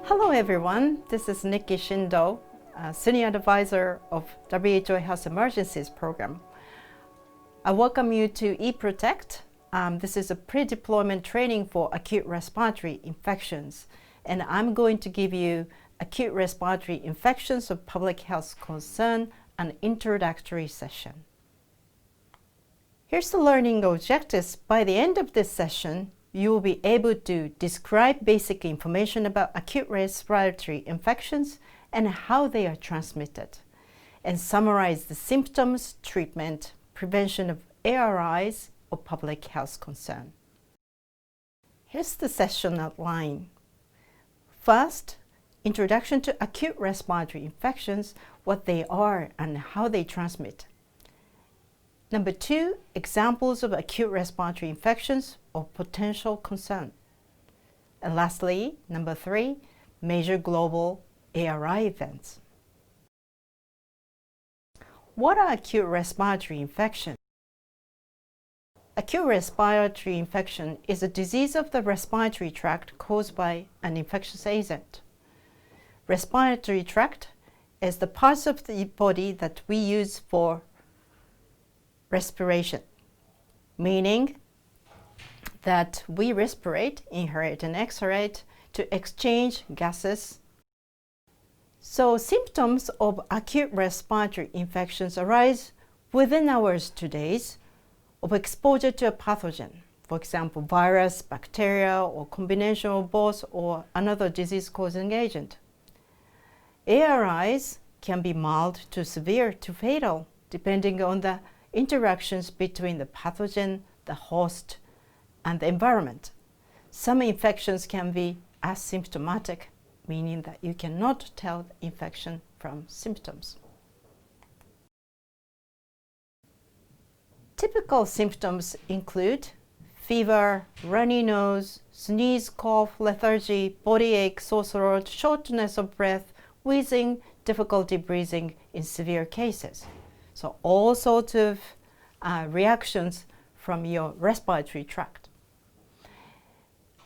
Hello everyone, this is Nikki Shindo, Senior Advisor of WHO Health Emergencies Program. I welcome you to ePROTECT. This is a pre-deployment training for acute respiratory infections, and I'm going to give you acute respiratory infections of public health concern, an introductory session. Here's the learning objectives. By the end of this session, you will be able to describe basic information about acute respiratory infections and how they are transmitted, and summarize the symptoms, treatment, prevention of ARIs of public health concern. Here's the session outline. First, introduction to acute respiratory infections, what they are and how they transmit. Number 2, examples of acute respiratory infections of potential concern. And lastly, number 3, major global ARI events. What are acute respiratory infections? Acute respiratory infection is a disease of the respiratory tract caused by an infectious agent. Respiratory tract is the parts of the body that we use for respiration, meaning that we respirate, inhalate, and exhalate to exchange gases. So symptoms of acute respiratory infections arise within hours to days of exposure to a pathogen, for example, virus, bacteria, or combination of both or another disease-causing agent. ARIs can be mild to severe to fatal, depending on the interactions between the pathogen, the host, and the environment. Some infections can be asymptomatic, meaning that you cannot tell the infection from symptoms. Typical symptoms include fever, runny nose, sneeze, cough, lethargy, body ache, sore throat, shortness of breath, wheezing, difficulty breathing in severe cases. So all sorts of reactions from your respiratory tract.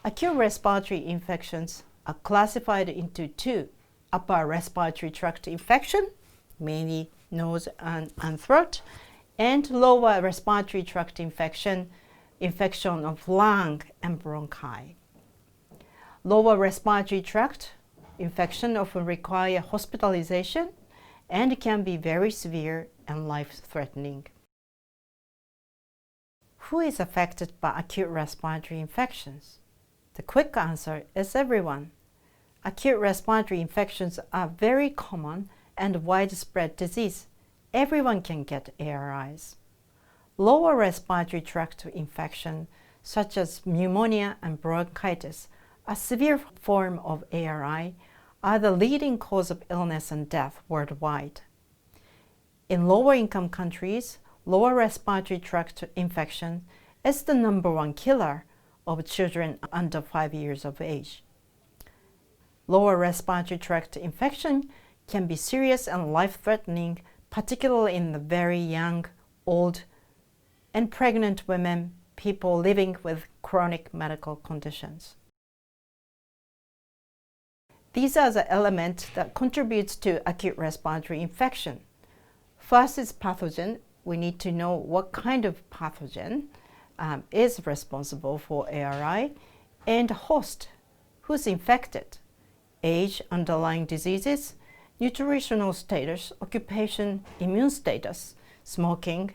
Acute respiratory infections are classified into 2: upper respiratory tract infection, mainly nose and throat, and lower respiratory tract infection, infection of lung and bronchi. Lower respiratory tract infection often require hospitalization and can be very severe and life-threatening. Who is affected by acute respiratory infections? The quick answer is everyone. Acute respiratory infections are very common and widespread disease. Everyone can get ARIs. Lower respiratory tract infection, such as pneumonia and bronchitis, a severe form of ARI, are the leading cause of illness and death worldwide. In lower-income countries, lower respiratory tract infection is the #1 killer of children under 5 years of age. Lower respiratory tract infection can be serious and life-threatening, particularly in the very young, old, and pregnant women, people living with chronic medical conditions. These are the elements that contribute to acute respiratory infection. First is pathogen. We need to know what kind of pathogen is responsible for ARI, and host, who's infected, age, underlying diseases, nutritional status, occupation, immune status, smoking,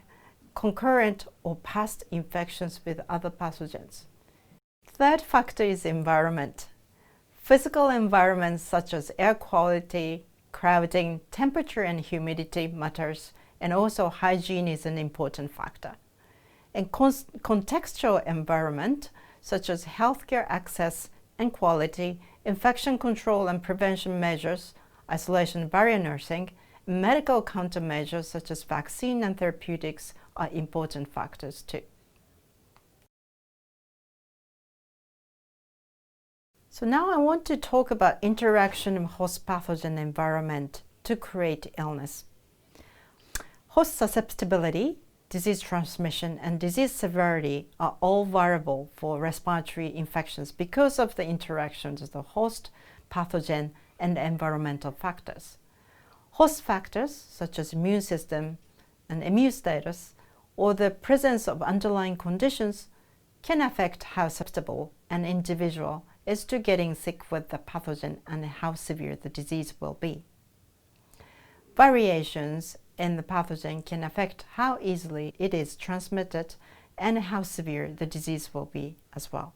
concurrent or past infections with other pathogens. Third factor is environment. Physical environments such as air quality, crowding, temperature and humidity matters, and also hygiene is an important factor. And contextual environment such as healthcare access and quality, infection control and prevention measures, isolation barrier nursing, and medical countermeasures such as vaccine and therapeutics are important factors too. So now I want to talk about interaction of host pathogen environment to create illness. Host susceptibility, disease transmission, and disease severity are all variable for respiratory infections because of the interactions of the host, pathogen, and environmental factors. Host factors, such as immune system and immune status, or the presence of underlying conditions, can affect how susceptible an individual is to getting sick with the pathogen and how severe the disease will be. Variations in the pathogen can affect how easily it is transmitted and how severe the disease will be as well.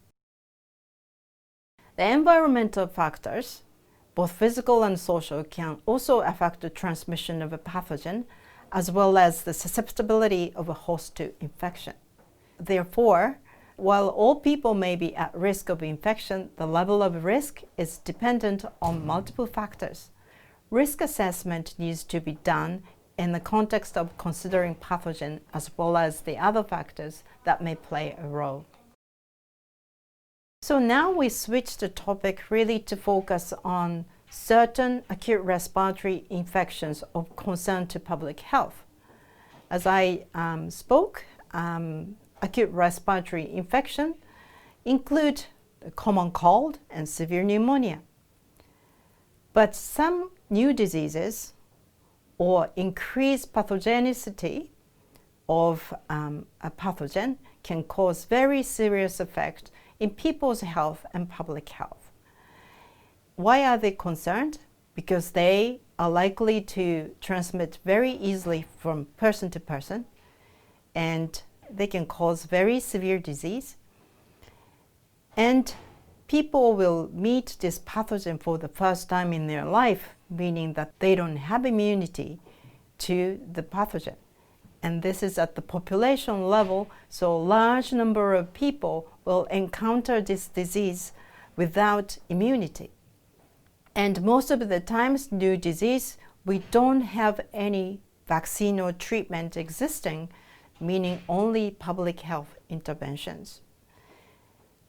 The environmental factors, both physical and social, can also affect the transmission of a pathogen, as well as the susceptibility of a host to infection. Therefore, while all people may be at risk of infection, the level of risk is dependent on multiple factors. Risk assessment needs to be done in the context of considering pathogen as well as the other factors that may play a role. So now we switch the topic really to focus on certain acute respiratory infections of concern to public health. As I spoke, acute respiratory infection include the common cold and severe pneumonia. But some new diseases or increased pathogenicity of a pathogen can cause very serious effect in people's health and public health. Why are they concerned? Because they are likely to transmit very easily from person to person, and they can cause very severe disease. And people will meet this pathogen for the first time in their life, meaning that they don't have immunity to the pathogen. And this is at the population level, so a large number of people will encounter this disease without immunity. And most of the times, new disease, we don't have any vaccine or treatment existing, meaning only public health interventions.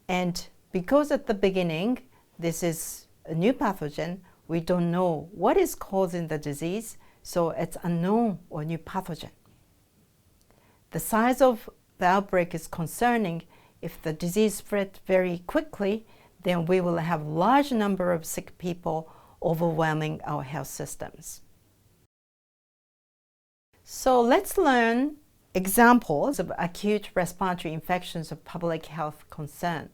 And because at the beginning, this is a new pathogen, we don't know what is causing the disease, so it's unknown or new pathogen. The size of the outbreak is concerning. If the disease spread very quickly, then we will have large number of sick people overwhelming our health systems. So let's learn examples of acute respiratory infections of public health concern.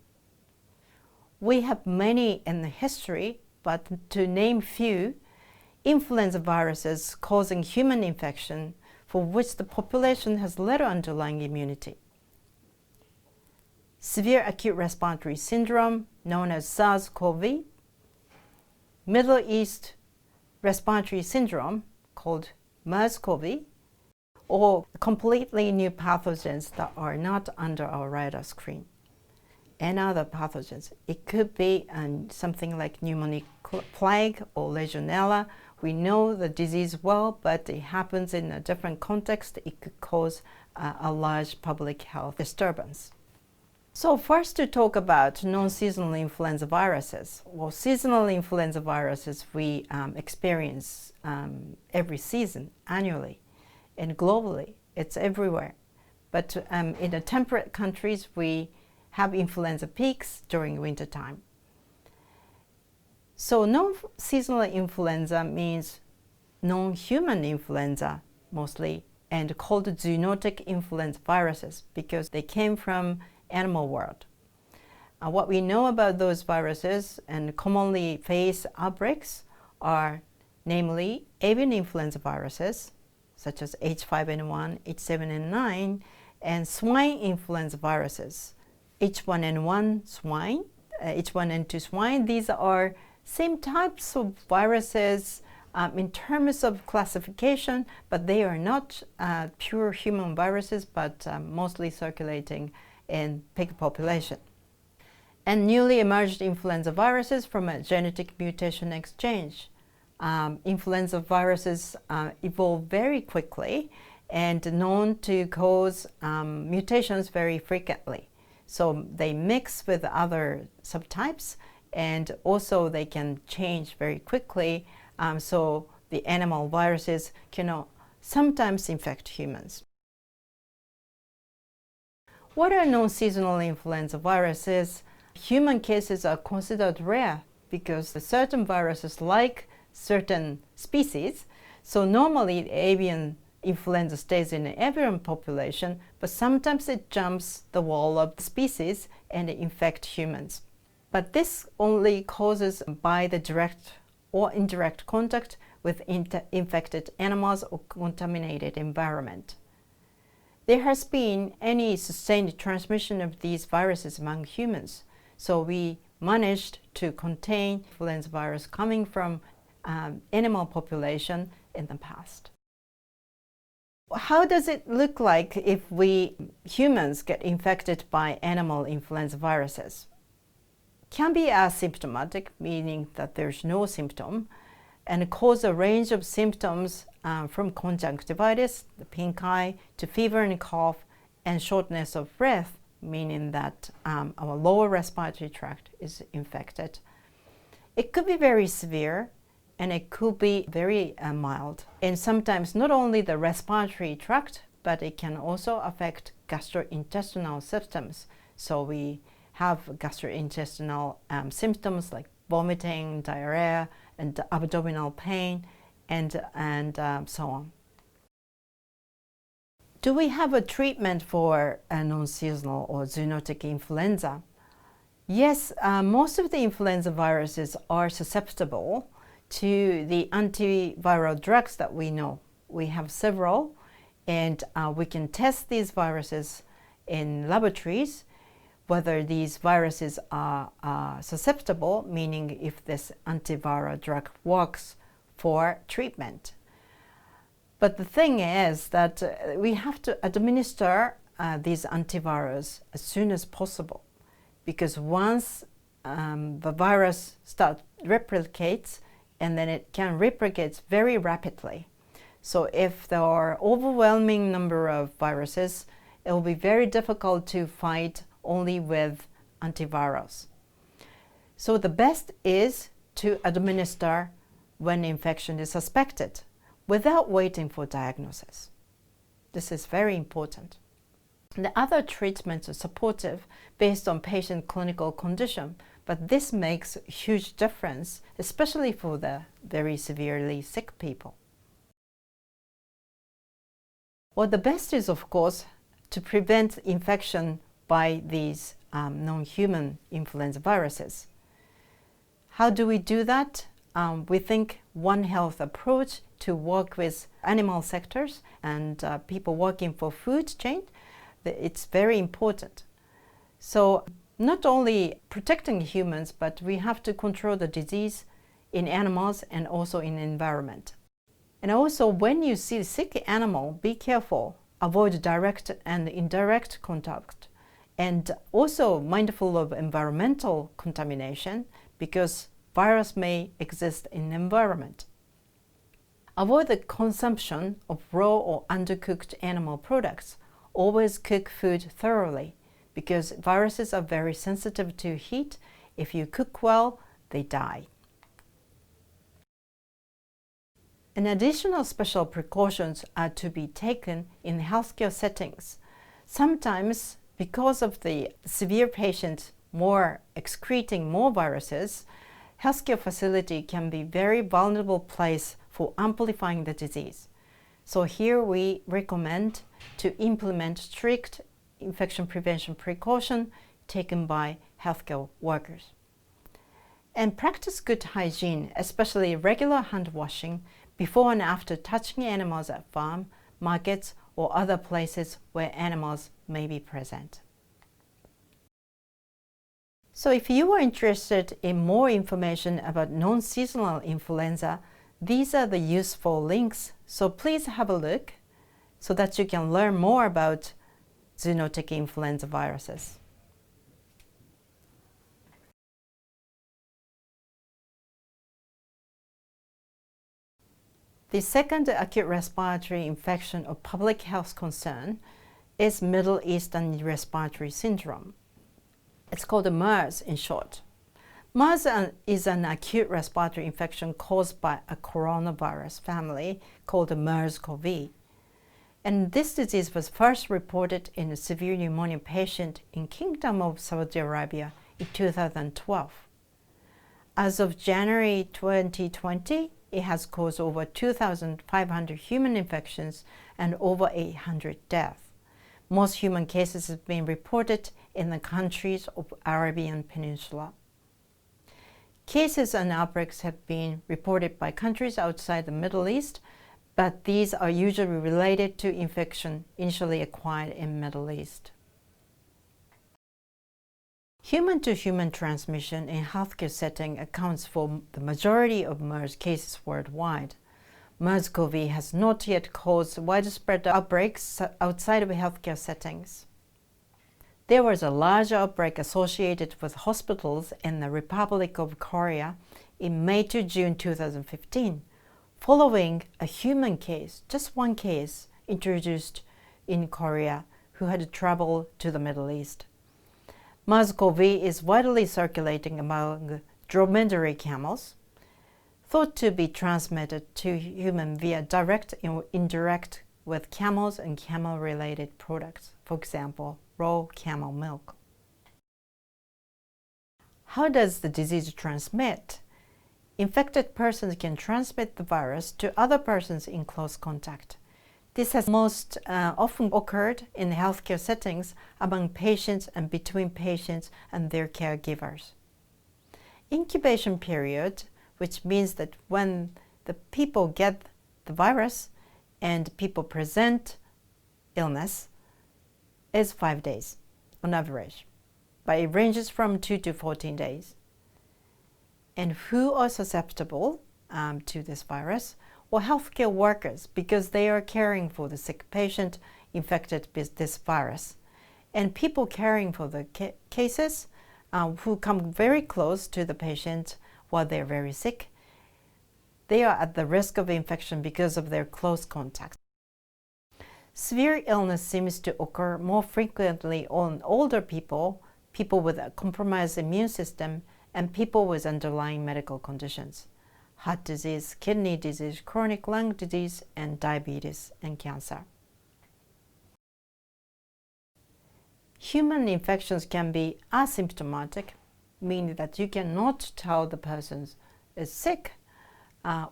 We have many in the history, but to name few, influenza viruses causing human infection for which the population has little underlying immunity. Severe acute respiratory syndrome, known as SARS-CoV, Middle East respiratory syndrome, called MERS-CoV, or completely new pathogens that are not under our radar screen, and other pathogens. It could be something like pneumonic plague or Legionella. We know the disease well, but it happens in a different context. It could cause a large public health disturbance. So first, to talk about non-seasonal influenza viruses. Well, seasonal influenza viruses we experience every season, annually, and globally. It's everywhere. But in the temperate countries, we have influenza peaks during winter time. So non-seasonal influenza means non-human influenza mostly, and called zoonotic influenza viruses because they came from animal world. What we know about those viruses and commonly face outbreaks are namely avian influenza viruses such as H5N1, H7N9, and swine influenza viruses, H1N1 swine, H1N2 swine. These are same types of viruses in terms of classification, but they are not pure human viruses, but mostly circulating in pig population. And newly emerged influenza viruses from a genetic mutation exchange. Influenza viruses evolve very quickly and known to cause mutations very frequently. So they mix with other subtypes, and also they can change very quickly, so the animal viruses can sometimes infect humans. What are non-seasonal influenza viruses? Human cases are considered rare because the certain viruses like certain species. So normally the avian influenza stays in the avian population, but sometimes it jumps the wall of the species and infects humans. But this only causes by the direct or indirect contact with infected animals or contaminated environment. There has been any sustained transmission of these viruses among humans, so we managed to contain influenza virus coming from animal population in the past. How does it look like if we humans get infected by animal influenza viruses? Can be asymptomatic, meaning that there's no symptom, and cause a range of symptoms from conjunctivitis, the pink eye, to fever and cough, and shortness of breath, meaning that our lower respiratory tract is infected. It could be very severe, and it could be very mild. And sometimes not only the respiratory tract, but it can also affect gastrointestinal systems. So we have gastrointestinal symptoms like vomiting, diarrhea, and abdominal pain, and so on. Do we have a treatment for a non-seasonal or zoonotic influenza? Yes, most of the influenza viruses are susceptible to the antiviral drugs that we know. We have several, and we can test these viruses in laboratories, whether these viruses are susceptible, meaning if this antiviral drug works for treatment. But the thing is that we have to administer these antivirals as soon as possible, because once the virus replicates, and then it can replicate very rapidly. So if there are overwhelming number of viruses, it will be very difficult to fight only with antivirals. So the best is to administer when infection is suspected, without waiting for diagnosis. This is very important. The other treatments are supportive based on patient clinical condition, but this makes a huge difference, especially for the very severely sick people. Well, the best is, of course, to prevent infection by these non-human influenza viruses. How do we do that? We think One Health approach to work with animal sectors and people working for food chain. It's very important. So not only protecting humans, but we have to control the disease in animals and also in the environment. And also, when you see a sick animal, be careful. Avoid direct and indirect contact. And also mindful of environmental contamination, because virus may exist in the environment. Avoid the consumption of raw or undercooked animal products. Always cook food thoroughly, because viruses are very sensitive to heat. If you cook well, they die. And additional special precautions are to be taken in healthcare settings. Sometimes, because of the severe patient excreting more viruses, healthcare facility can be very vulnerable place for amplifying the disease. So here we recommend to implement strict infection prevention precaution taken by healthcare workers. And practice good hygiene, especially regular hand washing before and after touching animals at farm, markets, or other places where animals may be present. So if you are interested in more information about non-seasonal influenza, these are the useful links, so please have a look so that you can learn more about zoonotic influenza viruses. The second acute respiratory infection of public health concern is Middle Eastern Respiratory Syndrome. It's called MERS in short. MERS is an acute respiratory infection caused by a coronavirus family called the MERS-CoV. And this disease was first reported in a severe pneumonia patient in Kingdom of Saudi Arabia in 2012. As of January 2020, it has caused over 2,500 human infections and over 800 deaths. Most human cases have been reported in the countries of Arabian Peninsula. Cases and outbreaks have been reported by countries outside the Middle East, but these are usually related to infection initially acquired in Middle East. Human-to-human transmission in healthcare setting accounts for the majority of MERS cases worldwide. MERS-CoV has not yet caused widespread outbreaks outside of healthcare settings. There was a large outbreak associated with hospitals in the Republic of Korea in May to June 2015, following a human case, just one case, introduced in Korea who had traveled to the Middle East. MERS-CoV is widely circulating among dromedary camels, thought to be transmitted to humans via direct and indirect with camels and camel-related products, for example, raw camel milk. How does the disease transmit? Infected persons can transmit the virus to other persons in close contact. This has most often occurred in healthcare settings among patients and between patients and their caregivers. Incubation period, which means that when the people get the virus and people present illness, is 5 days on average, but it ranges from 2 to 14 days. And who are susceptible to this virus? Well, healthcare workers, because they are caring for the sick patient infected with this virus. And people caring for the cases who come very close to the patient while they're very sick, they are at the risk of infection because of their close contact. Severe illness seems to occur more frequently on older people, people with a compromised immune system, and people with underlying medical conditions. Heart disease, kidney disease, chronic lung disease, and diabetes and cancer. Human infections can be asymptomatic, meaning that you cannot tell the person is sick,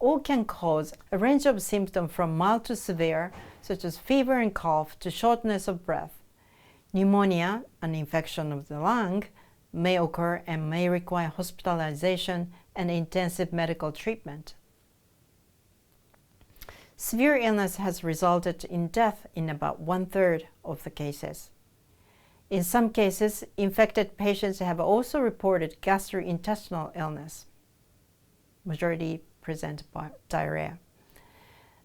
or can cause a range of symptoms from mild to severe, such as fever and cough, to shortness of breath. Pneumonia, an infection of the lung, may occur and may require hospitalization and intensive medical treatment. Severe illness has resulted in death in about 1/3 of the cases. In some cases, infected patients have also reported gastrointestinal illness. Majority present diarrhea.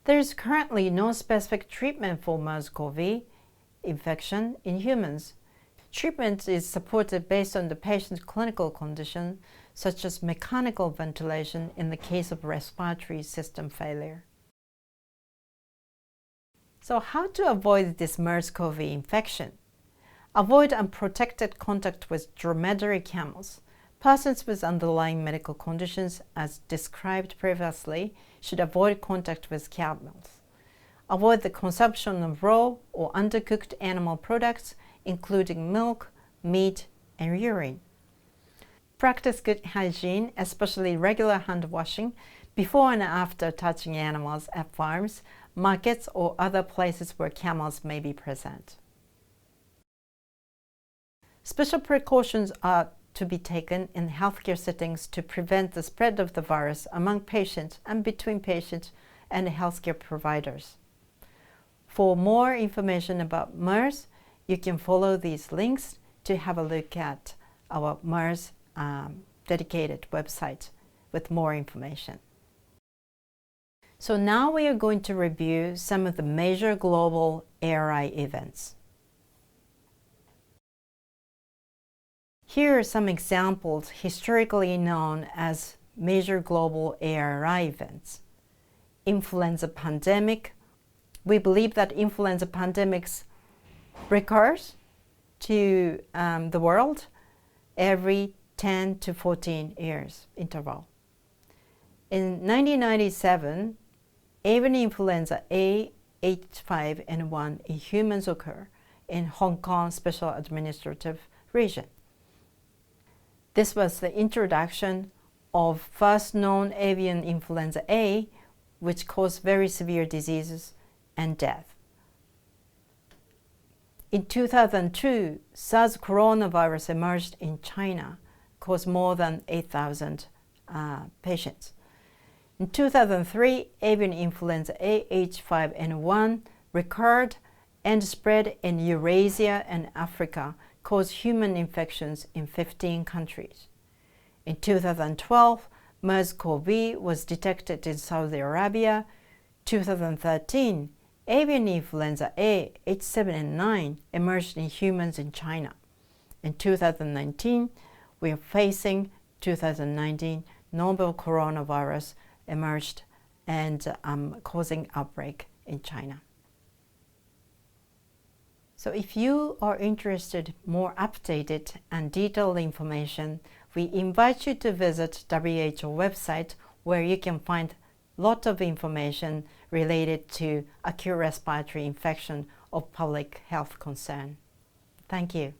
There is currently no specific treatment for MERS-CoV infection in humans. Treatment is supported based on the patient's clinical condition, such as mechanical ventilation in the case of respiratory system failure. So how to avoid this MERS-CoV infection? Avoid unprotected contact with dromedary camels. Persons with underlying medical conditions, as described previously, should avoid contact with camels. Avoid the consumption of raw or undercooked animal products, including milk, meat, and urine. Practice good hygiene, especially regular hand washing, before and after touching animals at farms, markets, or other places where camels may be present. Special precautions are to be taken in healthcare settings to prevent the spread of the virus among patients and between patients and healthcare providers. For more information about MERS, you can follow these links to have a look at our MERS dedicated website with more information. So now we are going to review some of the major global ARI events. Here are some examples historically known as major global ARI events. Influenza pandemic. We believe that influenza pandemics recurs to the world every 10 to 14 years interval. In 1997, avian influenza A H5N1 in humans occur in Hong Kong Special Administrative Region. This was the introduction of first known avian influenza A, which caused very severe diseases and death. In 2002, SARS coronavirus emerged in China, caused more than 8,000 patients. In 2003, avian influenza A H5N1 recurred and spread in Eurasia and Africa, caused human infections in 15 countries. In 2012, MERS-CoV was detected in Saudi Arabia. 2013, avian influenza A H7N9 emerged in humans in China. In 2019, we are facing 2019 novel coronavirus emerged and causing outbreak in China. So if you are interested in more updated and detailed information, we invite you to visit WHO website, where you can find a lot of information related to acute respiratory infection of public health concern. Thank you.